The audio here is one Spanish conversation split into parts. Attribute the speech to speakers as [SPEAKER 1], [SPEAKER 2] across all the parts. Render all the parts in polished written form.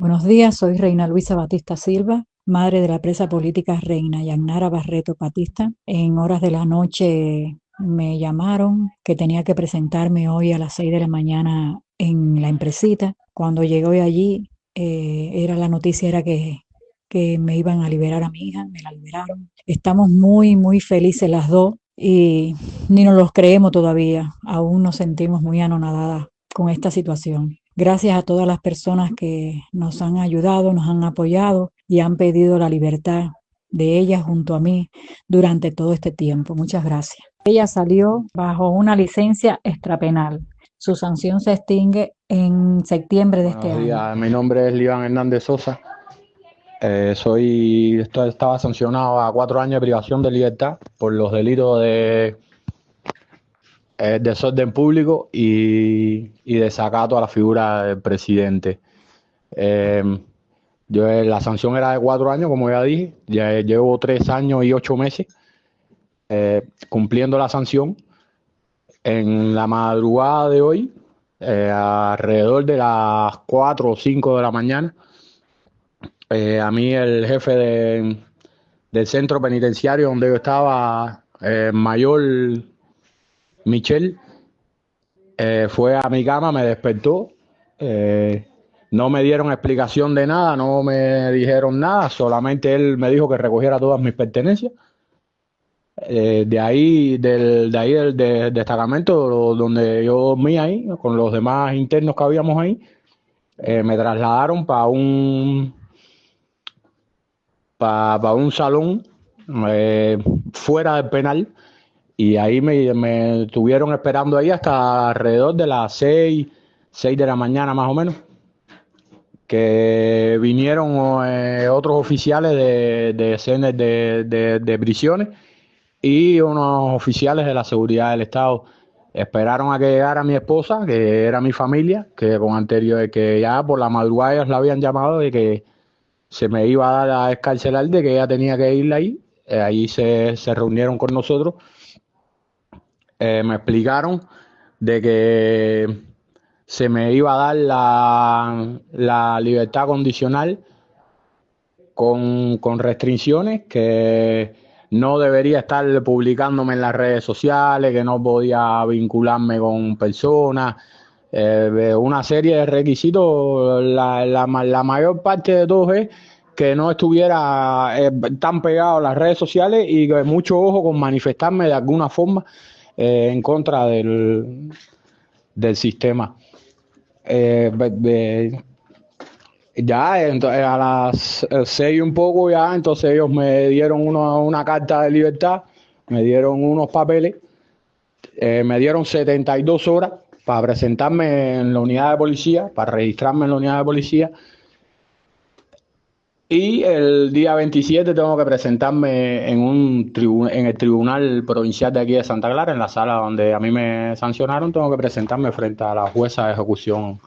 [SPEAKER 1] Buenos días, soy Reina Luisa Batista Silva, madre de la presa política Reina Yanara Barreto Batista. En horas de la noche me llamaron que tenía que presentarme hoy a las 6 de la mañana en la empresita. Cuando llegué hoy allí, la noticia era que me iban a liberar a mi hija, me la liberaron. Estamos muy felices las dos y ni nos los creemos todavía. Aún nos sentimos muy anonadadas con esta situación. Gracias a todas las personas que nos han ayudado, nos han apoyado y han pedido la libertad de ella junto a mí durante todo este tiempo. Muchas gracias. Ella salió bajo una licencia extrapenal. Su sanción se extingue en septiembre de este
[SPEAKER 2] Buenos
[SPEAKER 1] año.
[SPEAKER 2] días, mi nombre es Liván Hernández Sosa. Estaba sancionado a 4 años de privación de libertad por los delitos de desorden público y desacato a la figura del presidente. Eh, la sanción era de 4 años, como ya dije. Ya llevo 3 años y 8 meses cumpliendo la sanción. En la madrugada de hoy, alrededor de las 4 o 5 de la mañana, a mí el jefe del centro penitenciario donde yo estaba, mayor Michel, fue a mi cama, me despertó. No me dieron explicación de nada, no me dijeron nada, solamente él me dijo que recogiera todas mis pertenencias. Del destacamento donde yo dormía ahí, con los demás internos que habíamos ahí, me trasladaron para un salón fuera del penal, y ahí me estuvieron esperando ahí hasta alrededor de las 6 de la mañana más o menos, que vinieron otros oficiales de prisiones y unos oficiales de la seguridad del Estado. Esperaron a que llegara mi esposa, que era mi familia, que ya por la madrugada ellos la habían llamado de que se me iba a dar a escarcelar, de que ella tenía que ir ahí. Allí se reunieron con nosotros. Me explicaron de que se me iba a dar la libertad condicional con restricciones, que no debería estar publicándome en las redes sociales, que no podía vincularme con personas, una serie de requisitos. La mayor parte de todos es que no estuviera tan pegado a las redes sociales y que mucho ojo con manifestarme de alguna forma en contra del sistema. Ya a las 6 y un poco, ya entonces ellos me dieron una carta de libertad, me dieron unos papeles, me dieron 72 horas para presentarme en la unidad de policía, para registrarme en la unidad de policía, y el día 27 tengo que presentarme en el tribunal provincial de aquí de Santa Clara, en la sala donde a mí me sancionaron. Tengo que presentarme frente a la jueza de ejecución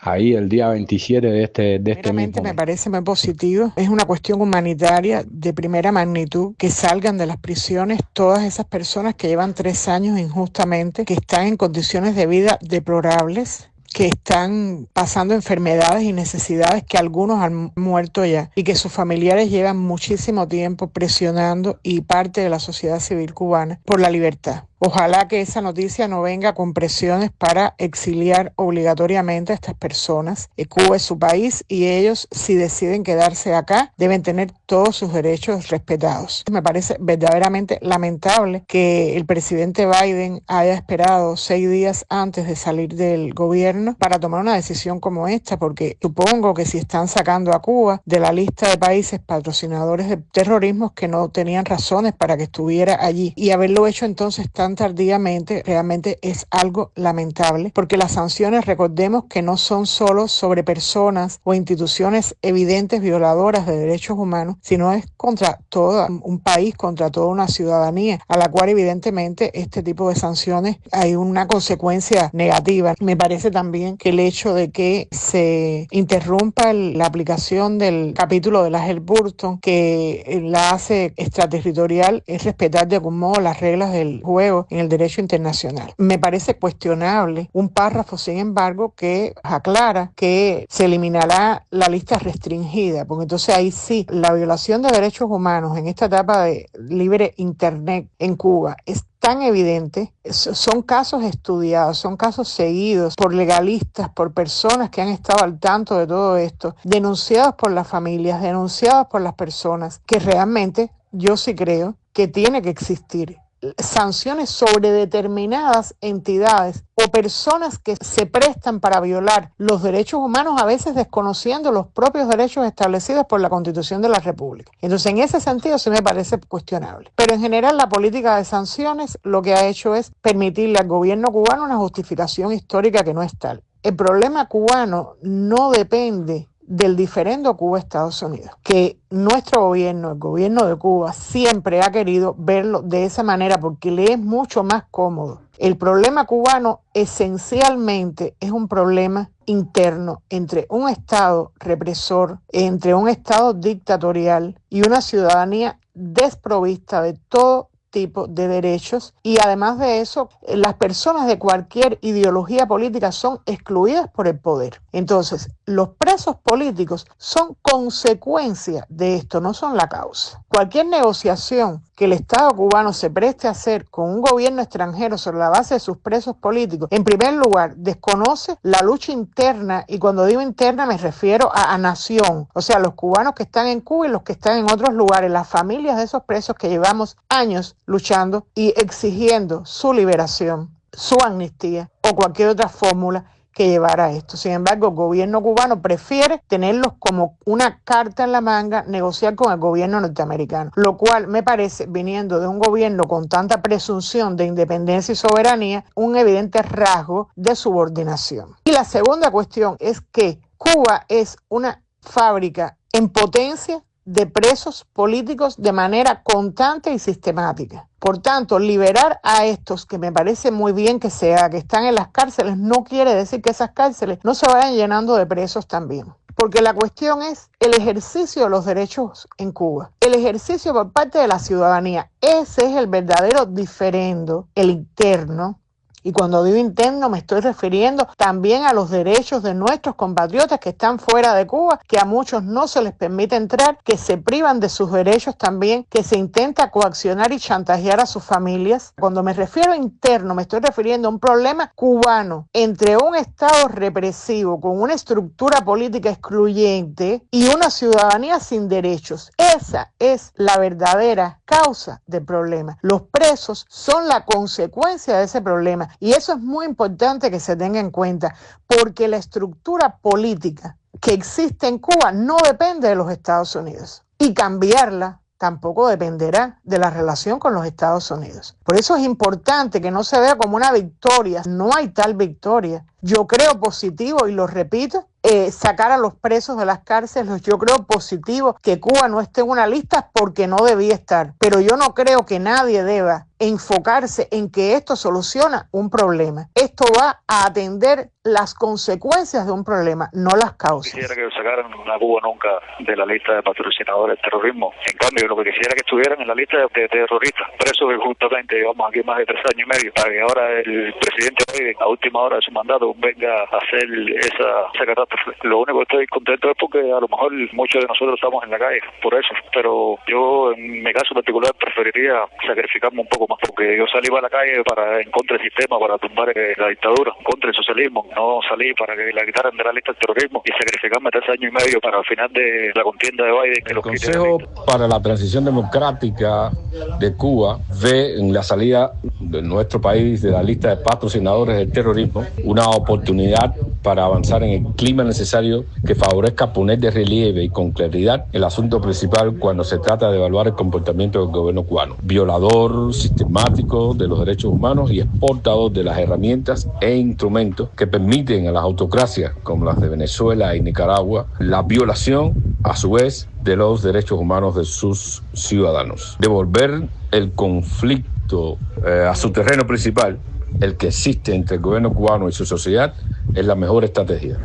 [SPEAKER 2] ahí el día 27 de este
[SPEAKER 3] Primeramente,
[SPEAKER 2] mismo
[SPEAKER 3] me
[SPEAKER 2] mes.
[SPEAKER 3] parece muy positivo. Es una cuestión humanitaria de primera magnitud que salgan de las prisiones todas esas personas que llevan 3 años injustamente, que están en condiciones de vida deplorables, que están pasando enfermedades y necesidades, que algunos han muerto ya, y que sus familiares llevan muchísimo tiempo presionando, y parte de la sociedad civil cubana, por la libertad. Ojalá que esa noticia no venga con presiones para exiliar obligatoriamente a estas personas. Cuba es su país y ellos, si deciden quedarse acá, deben tener todos sus derechos respetados. Me parece verdaderamente lamentable que el presidente Biden haya esperado 6 días antes de salir del gobierno para tomar una decisión como esta, porque supongo que si están sacando a Cuba de la lista de países patrocinadores de terrorismo, que no tenían razones para que estuviera allí, y haberlo hecho entonces tan tardíamente realmente es algo lamentable, porque las sanciones, recordemos que no son solo sobre personas o instituciones evidentes violadoras de derechos humanos, sino es contra todo un país, contra toda una ciudadanía, a la cual evidentemente este tipo de sanciones hay una consecuencia negativa. Me parece también que el hecho de que se interrumpa la aplicación del capítulo de la Helburton, que la hace extraterritorial, es respetar de algún modo las reglas del juego establecido en el derecho internacional. Me parece cuestionable un párrafo, sin embargo, que aclara que se eliminará la lista restringida, porque entonces ahí sí, la violación de derechos humanos en esta etapa de libre Internet en Cuba es tan evidente, son casos estudiados, son casos seguidos por legalistas, por personas que han estado al tanto de todo esto, denunciados por las familias, denunciados por las personas, que realmente yo sí creo que tiene que existir sanciones sobre determinadas entidades o personas que se prestan para violar los derechos humanos, a veces desconociendo los propios derechos establecidos por la Constitución de la República. Entonces, en ese sentido sí me parece cuestionable. Pero en general la política de sanciones lo que ha hecho es permitirle al gobierno cubano una justificación histórica que no es tal. El problema cubano no depende del diferendo Cuba-Estados Unidos, que nuestro gobierno, el gobierno de Cuba, siempre ha querido verlo de esa manera porque le es mucho más cómodo. El problema cubano esencialmente es un problema interno entre un Estado represor, entre un Estado dictatorial y una ciudadanía desprovista de todo tipo de derechos, y además de eso, las personas de cualquier ideología política son excluidas por el poder. Entonces, los presos políticos son consecuencia de esto, no son la causa. Cualquier negociación que el Estado cubano se preste a hacer con un gobierno extranjero sobre la base de sus presos políticos, en primer lugar, desconoce la lucha interna, y cuando digo interna me refiero a nación, o sea, los cubanos que están en Cuba y los que están en otros lugares, las familias de esos presos que llevamos años luchando y exigiendo su liberación, su amnistía o cualquier otra fórmula que llevara a esto. Sin embargo, el gobierno cubano prefiere tenerlos como una carta en la manga, negociar con el gobierno norteamericano, lo cual me parece, viniendo de un gobierno con tanta presunción de independencia y soberanía, un evidente rasgo de subordinación. Y la segunda cuestión es que Cuba es una fábrica en potencia de presos políticos de manera constante y sistemática. Por tanto, liberar a estos, que me parece muy bien que sea, que están en las cárceles, no quiere decir que esas cárceles no se vayan llenando de presos también. Porque la cuestión es el ejercicio de los derechos en Cuba, el ejercicio por parte de la ciudadanía. Ese es el verdadero diferendo, el interno. Y cuando digo interno me estoy refiriendo también a los derechos de nuestros compatriotas que están fuera de Cuba, que a muchos no se les permite entrar, que se privan de sus derechos también, que se intenta coaccionar y chantajear a sus familias. Cuando me refiero a interno me estoy refiriendo a un problema cubano entre un Estado represivo con una estructura política excluyente y una ciudadanía sin derechos. Esa es la verdadera causa del problema. Los presos son la consecuencia de ese problema. Y eso es muy importante que se tenga en cuenta, porque la estructura política que existe en Cuba no depende de los Estados Unidos. Y cambiarla tampoco dependerá de la relación con los Estados Unidos. Por eso es importante que no se vea como una victoria. No hay tal victoria. Yo creo positivo, y lo repito, sacar a los presos de las cárceles. Yo creo positivo que Cuba no esté en una lista porque no debía estar. Pero yo no creo que nadie deba enfocarse en que esto soluciona un problema. Esto va a atender las consecuencias de un problema, no las causas.
[SPEAKER 4] Quisiera que sacaran a Cuba nunca de la lista de patrocinadores del terrorismo. En cambio, lo que quisiera que estuvieran en la lista de terroristas, presos injustamente, llevamos aquí más de 3 años y medio, para que ahora el presidente Biden, a última hora de su mandato, venga a hacer esa catástrofe. Lo único que estoy contento es porque a lo mejor muchos de nosotros estamos en la calle por eso, pero yo en mi caso particular preferiría sacrificarme un poco más, porque yo salí para la calle en contra del sistema, para tumbar la dictadura, contra el socialismo. No salí para que la quitaran de la lista del terrorismo y sacrificarme 3 años y medio para el final de la contienda de Biden. Que
[SPEAKER 2] el Consejo para la Transición Democrática de Cuba ve en la salida de nuestro país de la lista de patrocinadores del terrorismo una oportunidad para avanzar en el clima necesario que favorezca poner de relieve y con claridad el asunto principal cuando se trata de evaluar el comportamiento del gobierno cubano. Violador sistemático de los derechos humanos y exportador de las herramientas e instrumentos que permiten a las autocracias como las de Venezuela y Nicaragua la violación, a su vez, de los derechos humanos de sus ciudadanos. Devolver el conflicto a su terreno principal, el que existe entre el gobierno cubano y su sociedad, es la mejor estrategia.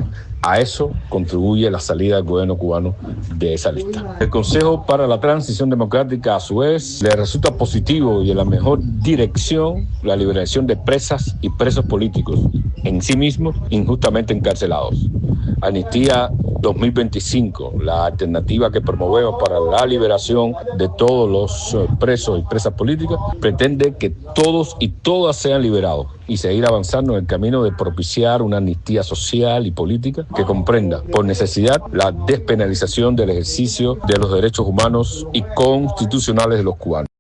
[SPEAKER 5] A eso contribuye la salida del gobierno cubano de esa lista. El Consejo para la Transición Democrática, a su vez, le resulta positivo y en la mejor dirección la liberación de presas y presos políticos, en sí mismos injustamente encarcelados. Amnistía 2025, la alternativa que promovemos para la liberación de todos los presos y presas políticas, pretende que todos y todas sean liberados y seguir avanzando en el camino de propiciar una amnistía social y política que comprenda, por necesidad, la despenalización del ejercicio de los derechos humanos y constitucionales de los cubanos.